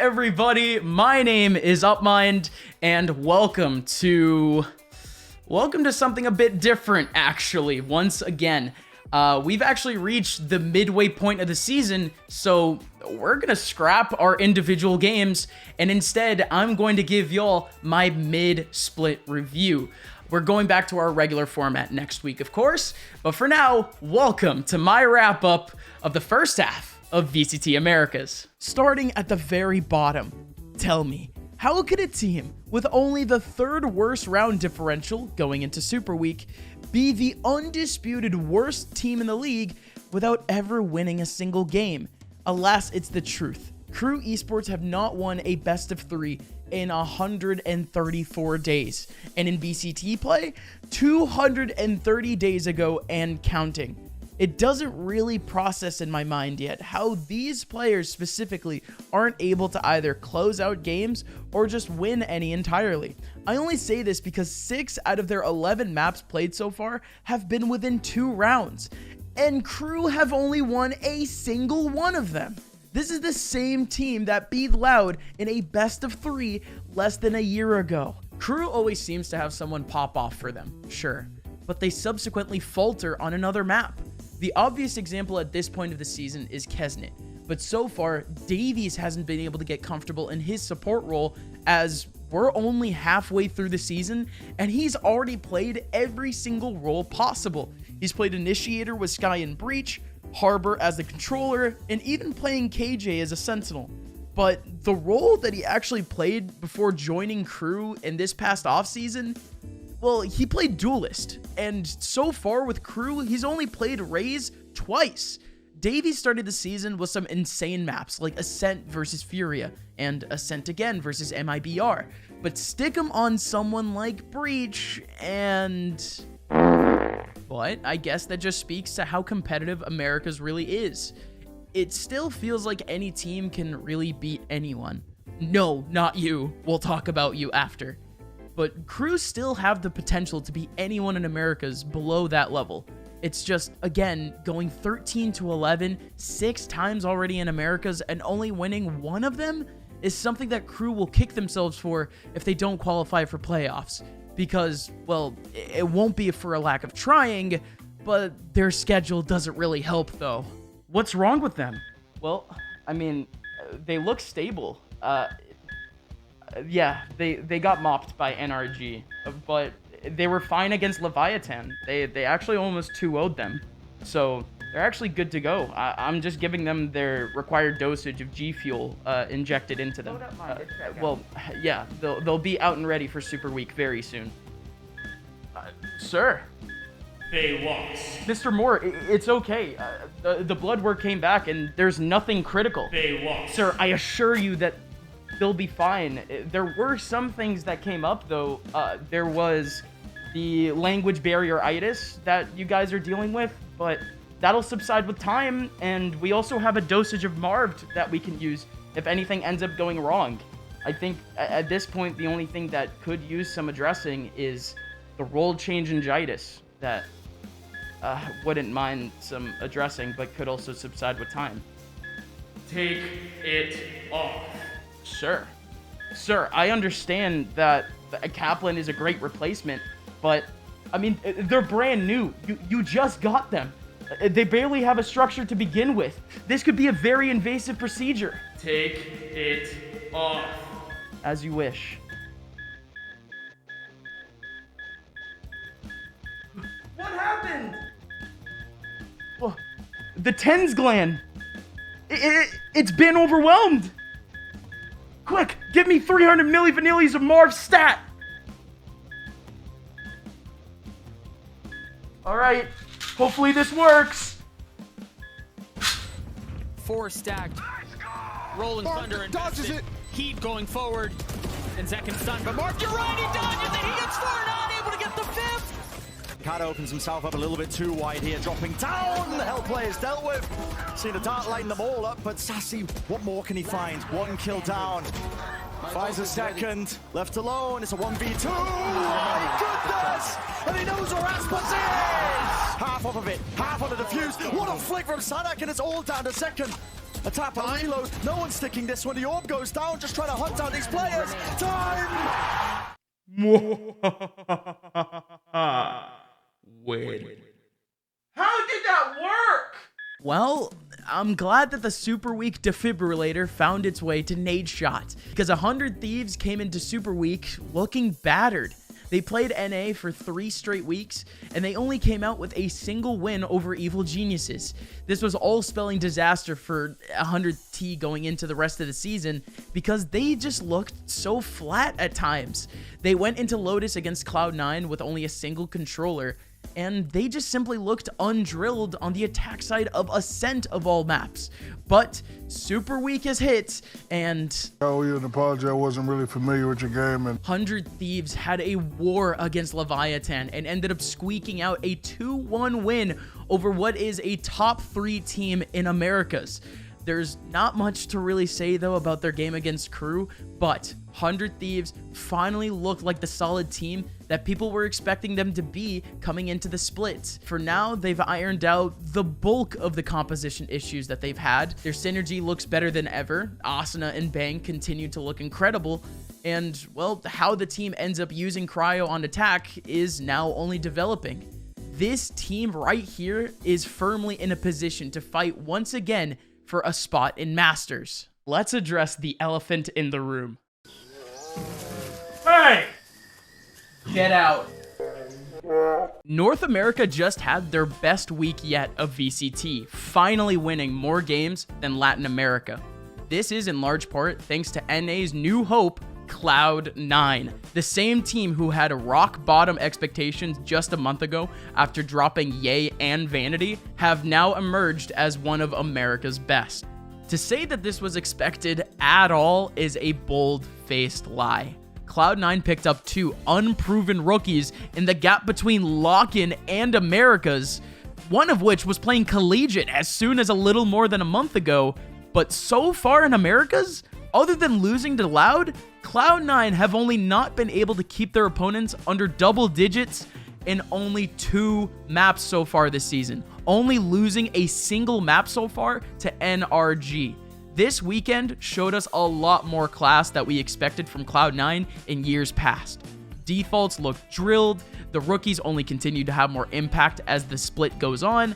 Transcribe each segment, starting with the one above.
everybody, my name is Upmind, and welcome to something a bit different, actually. Once again, we've actually reached the midway point of the season, so we're gonna scrap our individual games, and instead, I'm going to give y'all my mid-split review. We're going back to our regular format next week, of course, but for now, welcome to my wrap-up of the first half of VCT Americas. Starting at the very bottom, tell me, how could a team with only the third worst round differential going into Super Week be the undisputed worst team in the league without ever winning a single game? Alas, it's the truth. Crew Esports have not won a best of 3 in 134 days, and in VCT play, 230 days ago and counting. It doesn't really process in my mind yet how these players specifically aren't able to either close out games or just win any entirely. I only say this because 6 out of their 11 maps played so far have been within 2 rounds, and Crew have only won a single one of them. This is the same team that beat Loud in a best of 3 less than a year ago. Crew always seems to have someone pop off for them, sure, but they subsequently falter on another map. The obvious example at this point of the season is Kesnit, but so far, Davies hasn't been able to get comfortable in his support role as we're only halfway through the season, and he's already played every single role possible. He's played Initiator with Sky and Breach, Harbor as the controller, and even playing KJ as a Sentinel. But the role that he actually played before joining Crew in this past offseason, well, he played Duelist, and so far with Crew, he's only played Raze twice. Davies started the season with some insane maps like Ascent versus Furia, and Ascent again versus MIBR, but stick him on someone like Breach, and... But I guess that just speaks to how competitive Americas really is. It still feels like any team can really beat anyone. No, not you. We'll talk about you after. But Crew still have the potential to beat anyone in Americas below that level. It's just, again, going 13-11, 6 times already in Americas, and only winning 1 of them is something that Crew will kick themselves for if they don't qualify for playoffs. Because, well, it won't be for a lack of trying, but their schedule doesn't really help, though. What's wrong with them? Well, I mean, they look stable. Yeah, they got mopped by NRG, but they were fine against Leviathan. They actually almost 2-0'd them, so they're actually good to go. I'm just giving them their required dosage of G Fuel injected into them. Well, yeah, they'll be out and ready for Super Week very soon. Sir. They lost. Mr. Moore, it's okay. The blood work came back and there's nothing critical. They lost. Sir, I assure you that they'll be fine. There were some things that came up, though. There was the language barrier-itis that you guys are dealing with, but that'll subside with time, and we also have a dosage of Marved that we can use if anything ends up going wrong. I think at this point, the only thing that could use some addressing is the role change-ingitis that wouldn't mind some addressing, but could also subside with time. Take it off. Sir, I understand that Kaplan is a great replacement, but, I mean, they're brand new. You just got them. They barely have a structure to begin with. This could be a very invasive procedure. Take it off. As you wish. What happened? Well, the TENS gland. It's been overwhelmed. Quick, give me 300 millivanillies of Marv stat! Alright, hopefully this works. 4 stacked. Rolling Thunder and dodges it. Heat going forward. And second stun, but Marv, you're right, he dodges it! He gets 4, not able to get the 5th! Cat opens himself up a little bit too wide here, dropping down. The Hell play is dealt with. See the dart lighting them all up, but Sassy, what more can he find? 1 kill down. Finds a second, left alone. It's a 1v2. Oh my goodness! And he knows where Aspas is! Half off of it, half on the defuse. What a flick from Sanak, and it's all down to second. A tap on reload. No one's sticking this one. The orb goes down, just trying to hunt out these players. Time! Wait. How did that work? Well, I'm glad that the Super Week defibrillator found its way to Nadeshot, because 100 Thieves came into Super Week looking battered. They played NA for 3 straight weeks, and they only came out with a single win over Evil Geniuses. This was all spelling disaster for 100T going into the rest of the season, because they just looked so flat at times. They went into Lotus against Cloud9 with only a single controller, and they just simply looked undrilled on the attack side of Ascent of all maps. But Super Week has hit, and I owe you an apology. I wasn't really familiar with your game. And 100 Thieves had a war against Leviathan and ended up squeaking out a 2-1 win over what is a top 3 team in Americas. There's not much to really say, though, about their game against Crew, but 100 Thieves finally looked like the solid team that people were expecting them to be coming into the split. For now, they've ironed out the bulk of the composition issues that they've had. Their synergy looks better than ever. Asuna and Bang continue to look incredible. And, well, how the team ends up using Cryo on attack is now only developing. This team right here is firmly in a position to fight once again for a spot in Masters. Let's address the elephant in the room. Hey! Get out. North America just had their best week yet of VCT, finally winning more games than Latin America. This is in large part thanks to NA's new hope, Cloud9. The same team who had rock bottom expectations just a month ago after dropping Ye and Vanity have now emerged as one of America's best. To say that this was expected at all is a bold-faced lie. Cloud9 picked up 2 unproven rookies in the gap between Lock-In and Americas, one of which was playing collegiate as soon as a little more than a month ago, but so far in Americas, other than losing to Loud, Cloud9 have only not been able to keep their opponents under double digits in only 2 maps so far this season, only losing a single map so far to NRG. This weekend showed us a lot more class that we expected from Cloud9 in years past. Defaults look drilled, the rookies only continue to have more impact as the split goes on,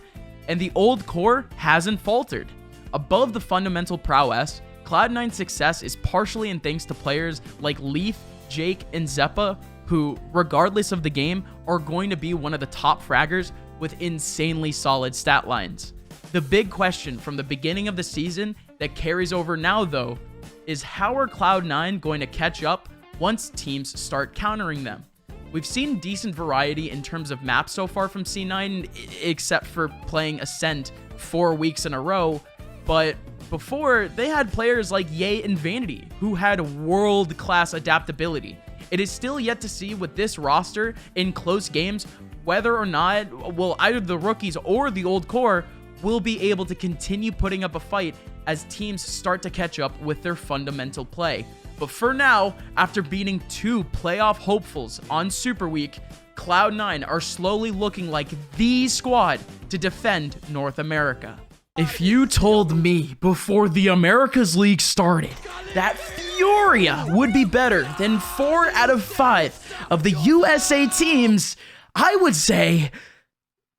and the old core hasn't faltered. Above the fundamental prowess, Cloud9's success is partially in thanks to players like Leaf, Jake, and Zeppa, who, regardless of the game, are going to be one of the top fraggers with insanely solid stat lines. The big question from the beginning of the season that carries over now, though, is how are Cloud9 going to catch up once teams start countering them? We've seen decent variety in terms of maps so far from C9, except for playing Ascent 4 weeks in a row, but before, they had players like Ye and Vanity, who had world-class adaptability. It is still yet to see with this roster in close games whether or not, well, either the rookies or the old core will be able to continue putting up a fight as teams start to catch up with their fundamental play. But for now, after beating 2 playoff hopefuls on Super Week, Cloud9 are slowly looking like the squad to defend North America. If you told me before the Americas League started that Furia would be better than 4 out of 5 of the USA teams, I would say,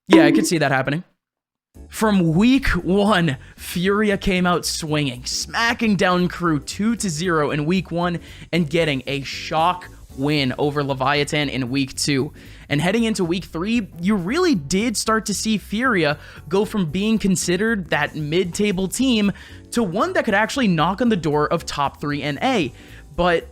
yeah, I could see that happening. From week 1, Furia came out swinging, smacking down Crew 2-0 in week 1 and getting a shock win over Leviathan in week 2. And heading into week 3, you really did start to see Furia go from being considered that mid-table team to one that could actually knock on the door of top 3 NA. But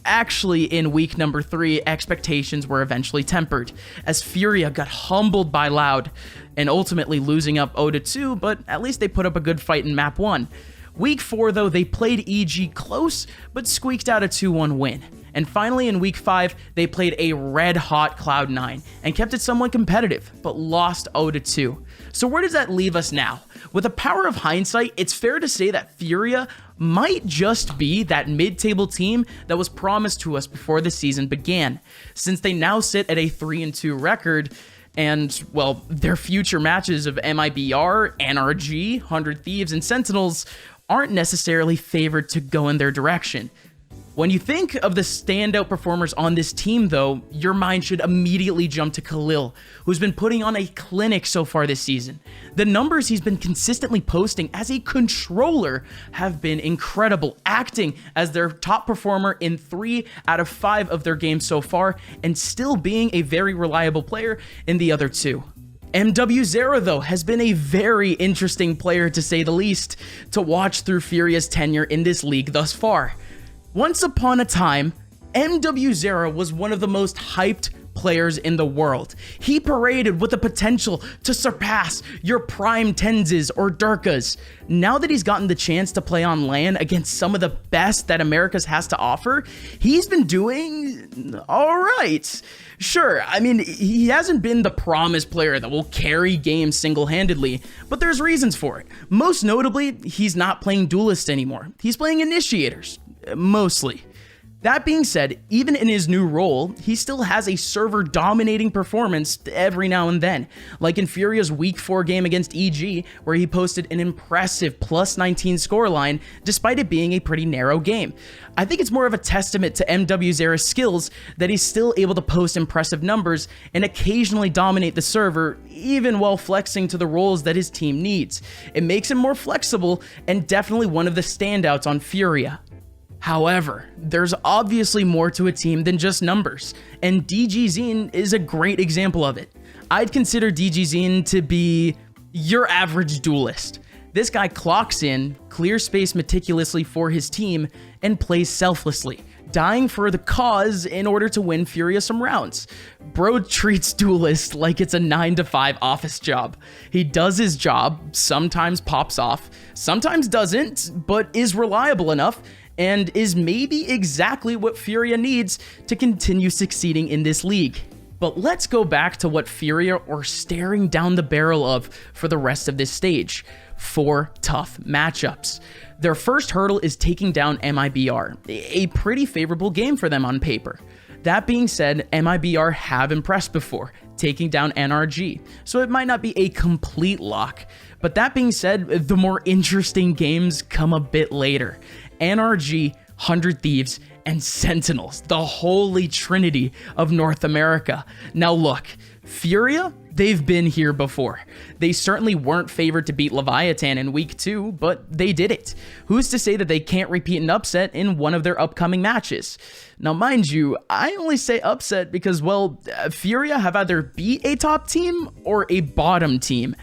actually, in week number 3, expectations were eventually tempered, as Furia got humbled by Loud and ultimately losing up 0-2, but at least they put up a good fight in map 1. Week 4, though, they played EG close, but squeaked out a 2-1 win. And finally, in week 5, they played a red-hot Cloud9 and kept it somewhat competitive, but lost 0-2. So where does that leave us now? With the power of hindsight, it's fair to say that Furia might just be that mid-table team that was promised to us before the season began, since they now sit at a 3-2 record, And, well, their future matches of MIBR, NRG, 100 Thieves, and Sentinels aren't necessarily favored to go in their direction. When you think of the standout performers on this team, though, your mind should immediately jump to Khalil, who's been putting on a clinic so far this season. The numbers he's been consistently posting as a controller have been incredible, acting as their top performer in 3 out of 5 of their games so far, and still being a very reliable player in the other 2. MW0, though, has been a very interesting player, to say the least, to watch through Furia's tenure in this league thus far. Once upon a time, MW0 was one of the most hyped players in the world. He paraded with the potential to surpass your prime Tenzes or Durkas. Now that he's gotten the chance to play on LAN against some of the best that America's has to offer, he's been doing all right. Sure, I mean, he hasn't been the promised player that will carry games single-handedly, but there's reasons for it. Most notably, he's not playing Duelist anymore. He's playing Initiators. Mostly. That being said, even in his new role, he still has a server-dominating performance every now and then, like in Furia's Week 4 game against EG, where he posted an impressive plus 19 scoreline, despite it being a pretty narrow game. I think it's more of a testament to MW0's skills that he's still able to post impressive numbers and occasionally dominate the server, even while flexing to the roles that his team needs. It makes him more flexible and definitely one of the standouts on Furia. However, there's obviously more to a team than just numbers, and DGZine is a great example of it. I'd consider DGZine to be your average duelist. This guy clocks in, clears space meticulously for his team, and plays selflessly, dying for the cause in order to win Furia some rounds. Bro treats duelist like it's a 9-to-5 office job. He does his job, sometimes pops off, sometimes doesn't, but is reliable enough, and is maybe exactly what Furia needs to continue succeeding in this league. But let's go back to what Furia are staring down the barrel of for the rest of this stage. 4 tough matchups. Their first hurdle is taking down MIBR, a pretty favorable game for them on paper. That being said, MIBR have impressed before, taking down NRG, so it might not be a complete lock. But that being said, the more interesting games come a bit later. NRG, 100 Thieves, and Sentinels, the holy trinity of North America. Now look, Furia, they've been here before. They certainly weren't favored to beat Leviathan in Week 2, but they did it. Who's to say that they can't repeat an upset in one of their upcoming matches? Now mind you, I only say upset because, well, Furia have either beat a top team or a bottom team.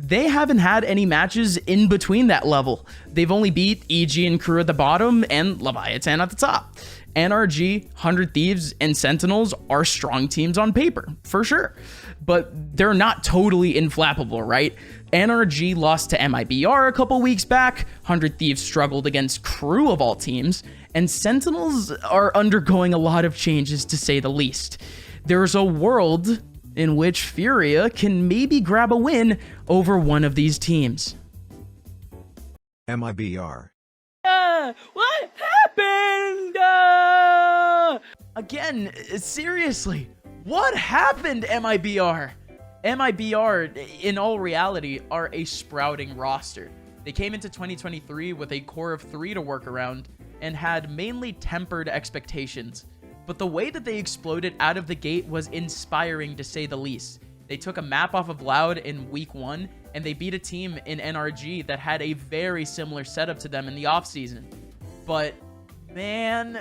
They haven't had any matches in between that level. They've only beat EG and Crew at the bottom and Leviathan at the top. NRG, 100 Thieves, and Sentinels are strong teams on paper, for sure. But they're not totally inflappable, right? NRG lost to MIBR a couple weeks back, 100 Thieves struggled against Crew of all teams, and Sentinels are undergoing a lot of changes, to say the least. There's a world in which Furia can maybe grab a win over one of these teams. MIBR. What happened? Again, seriously, what happened, MIBR? MIBR, in all reality, are a sprouting roster. They came into 2023 with a core of 3 to work around and had mainly tempered expectations. But the way that they exploded out of the gate was inspiring, to say the least. They took a map off of Loud in Week 1, and they beat a team in NRG that had a very similar setup to them in the offseason. But, man,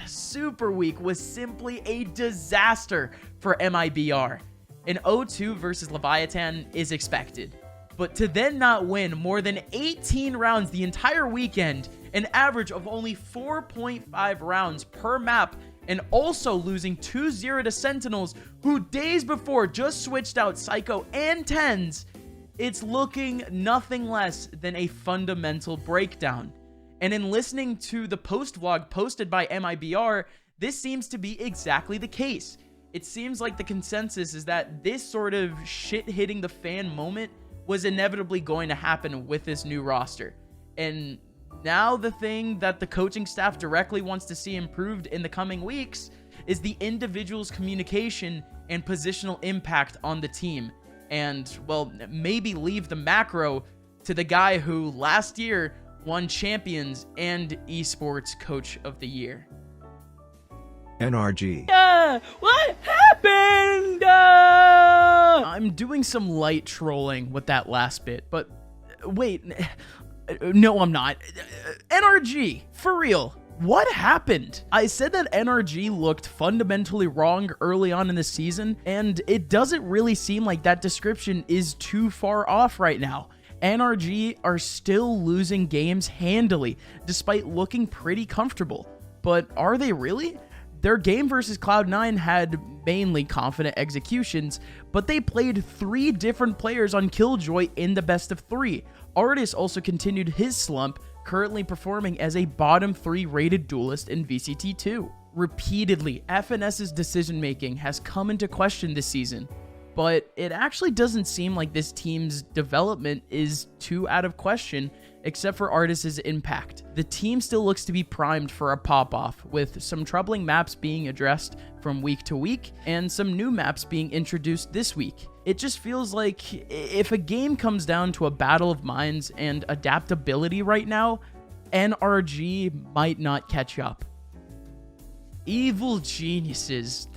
Super Week was simply a disaster for MIBR. An 0-2 versus Leviathan is expected. But to then not win more than 18 rounds the entire weekend, an average of only 4.5 rounds per map, and also losing 2-0 to Sentinels, who days before just switched out Psycho and Tens, it's looking nothing less than a fundamental breakdown. And in listening to the post-vlog posted by MIBR, this seems to be exactly the case. It seems like the consensus is that this sort of shit hitting the fan moment was inevitably going to happen with this new roster. And now the thing that the coaching staff directly wants to see improved in the coming weeks is the individual's communication and positional impact on the team. And, well, maybe leave the macro to the guy who last year won Champions and Esports Coach of the Year. NRG. What happened? I'm doing some light trolling with that last bit, but wait, no, I'm not. NRG, for real. What happened? I said that NRG looked fundamentally wrong early on in the season, and it doesn't really seem like that description is too far off right now. NRG are still losing games handily, despite looking pretty comfortable. But are they really? Their game versus Cloud9 had mainly confident executions, but they played 3 different players on Killjoy in the best of 3. Artis also continued his slump, currently performing as a bottom 3 rated duelist in VCT 2. Repeatedly, FNS's decision-making has come into question this season, but it actually doesn't seem like this team's development is too out of question, except for Artis' impact. The team still looks to be primed for a pop-off, with some troubling maps being addressed from week to week, and some new maps being introduced this week. It just feels like if a game comes down to a battle of minds and adaptability right now, NRG might not catch up. Evil geniuses.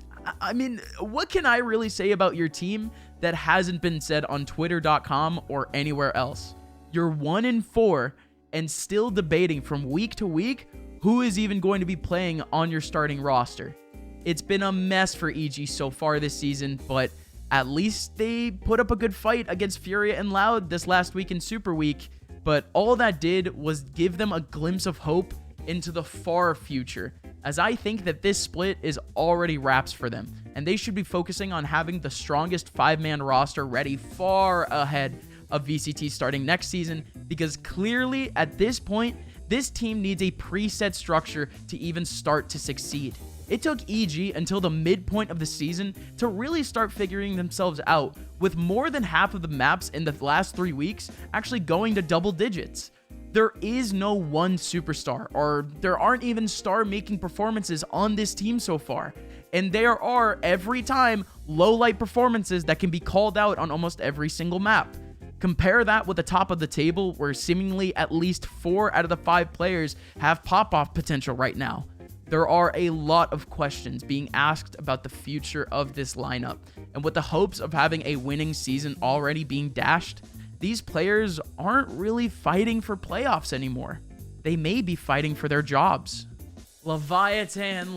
I mean, what can I really say about your team that hasn't been said on Twitter.com or anywhere else? You're 1-4 and still debating from week to week who is even going to be playing on your starting roster. It's been a mess for EG so far this season, but at least they put up a good fight against Furia and Loud this last week in Super Week, but all that did was give them a glimpse of hope into the far future, as I think that this split is already wraps for them, and they should be focusing on having the strongest 5-man roster ready far ahead of VCT starting next season, because clearly at this point, this team needs a preset structure to even start to succeed. It took EG until the midpoint of the season to really start figuring themselves out, with more than half of the maps in the last 3 weeks actually going to double digits. There is no one superstar, or there aren't even star-making performances on this team so far. And there are, every time, low-light performances that can be called out on almost every single map. Compare that with the top of the table, where seemingly at least 4 out of the 5 players have pop-off potential right now. There are a lot of questions being asked about the future of this lineup, and with the hopes of having a winning season already being dashed, these players aren't really fighting for playoffs anymore. They may be fighting for their jobs. Leviathan.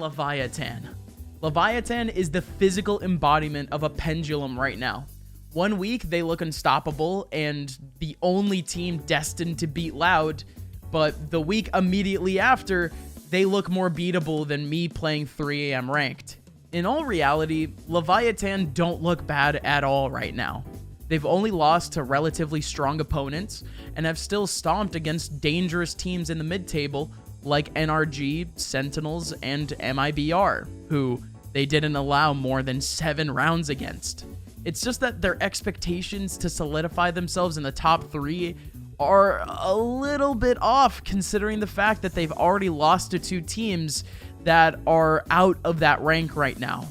Leviathan is the physical embodiment of a pendulum right now. 1 week, they look unstoppable and the only team destined to beat Loud, but the week immediately after, they look more beatable than me playing 3 AM ranked. In all reality, Leviathan don't look bad at all right now. They've only lost to relatively strong opponents and have still stomped against dangerous teams in the mid-table like NRG, Sentinels, and MIBR, who they didn't allow more than 7 rounds against. It's just that their expectations to solidify themselves in the top 3 are a little bit off, considering the fact that they've already lost to 2 teams that are out of that rank right now.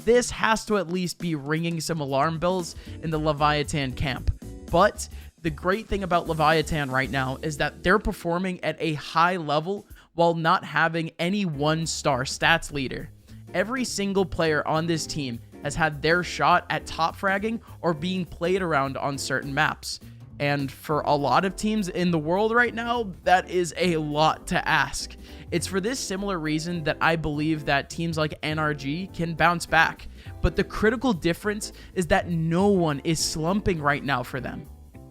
This has to at least be ringing some alarm bells in the Leviathan camp. But the great thing about Leviathan right now is that they're performing at a high level while not having any 1-star stats leader. Every single player on this team has had their shot at top fragging or being played around on certain maps. And for a lot of teams in the world right now, that is a lot to ask. It's for this similar reason that I believe that teams like NRG can bounce back. But the critical difference is that no one is slumping right now for them.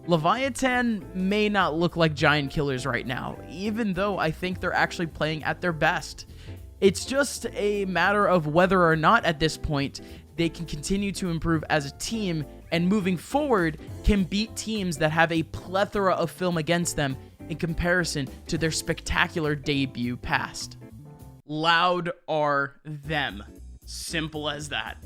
Leviathan may not look like giant killers right now, even though I think they're actually playing at their best. It's just a matter of whether or not at this point they can continue to improve as a team and moving forward can beat teams that have a plethora of film against them in comparison to their spectacular debut past. Loud are them. Simple as that.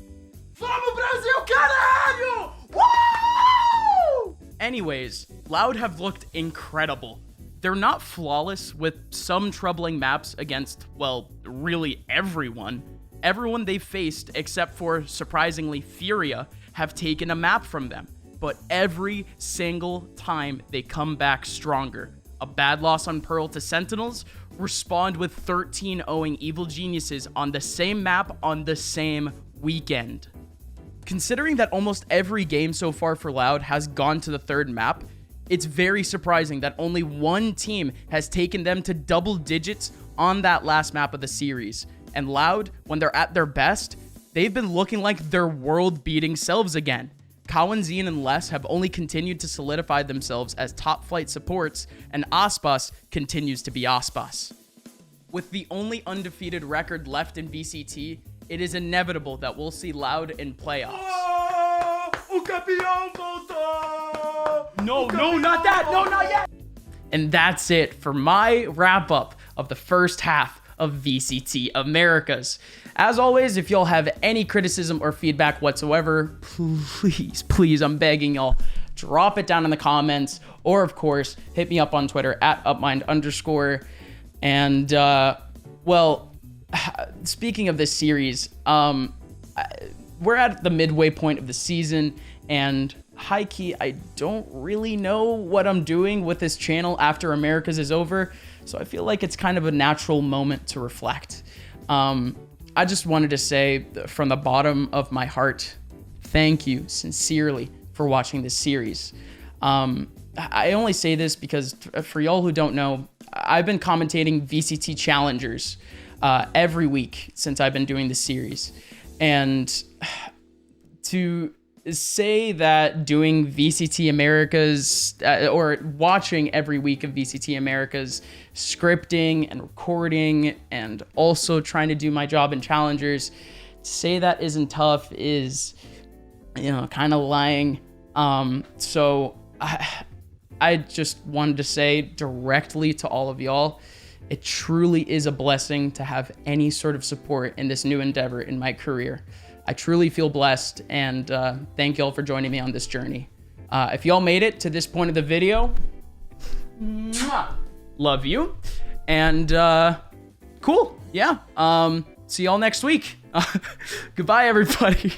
Vamos Brasil, caralho! Woo! Anyways, Loud have looked incredible. They're not flawless, with some troubling maps against, well, really everyone. everyone they faced, except for, surprisingly, Furia, have taken a map from them. But every single time they come back stronger. A bad loss on Pearl to Sentinels, respond with 13-0ing Evil Geniuses on the same map on the same weekend. Considering that almost every game so far for Loud has gone to the third map, it's very surprising that only one team has taken them to double digits on that last map of the series. And Loud, when they're at their best, they've been looking like their world-beating selves again. Cowan, Zine, and Les have only continued to solidify themselves as top flight supports, and Aspas continues to be Aspas. With the only undefeated record left in VCT, it is inevitable that we'll see Loud in playoffs. No, not that! No, not yet! And that's it for my wrap-up of the first half of VCT Americas. As always, if y'all have any criticism or feedback whatsoever, please, I'm begging y'all, drop it down in the comments, or of course, hit me up on Twitter at @upmind_. And, well, speaking of this series, we're at the midway point of the season, and high-key, I don't really know what I'm doing with this channel after Americas is over, so I feel like it's kind of a natural moment to reflect. I just wanted to say from the bottom of my heart, thank you sincerely for watching this series. I only say this because for y'all who don't know, I've been commentating VCT Challengers every week since I've been doing this series. And to say that doing VCT Americas or watching every week of VCT Americas, scripting and recording and also trying to do my job in Challengers, to say that isn't tough is, you know, kind of lying. So I just wanted to say directly to all of y'all, it truly is a blessing to have any sort of support in this new endeavor in my career. I truly feel blessed, and thank y'all for joining me on this journey. If y'all made it to this point of the video, love you, and cool, yeah. See y'all next week. Goodbye, everybody.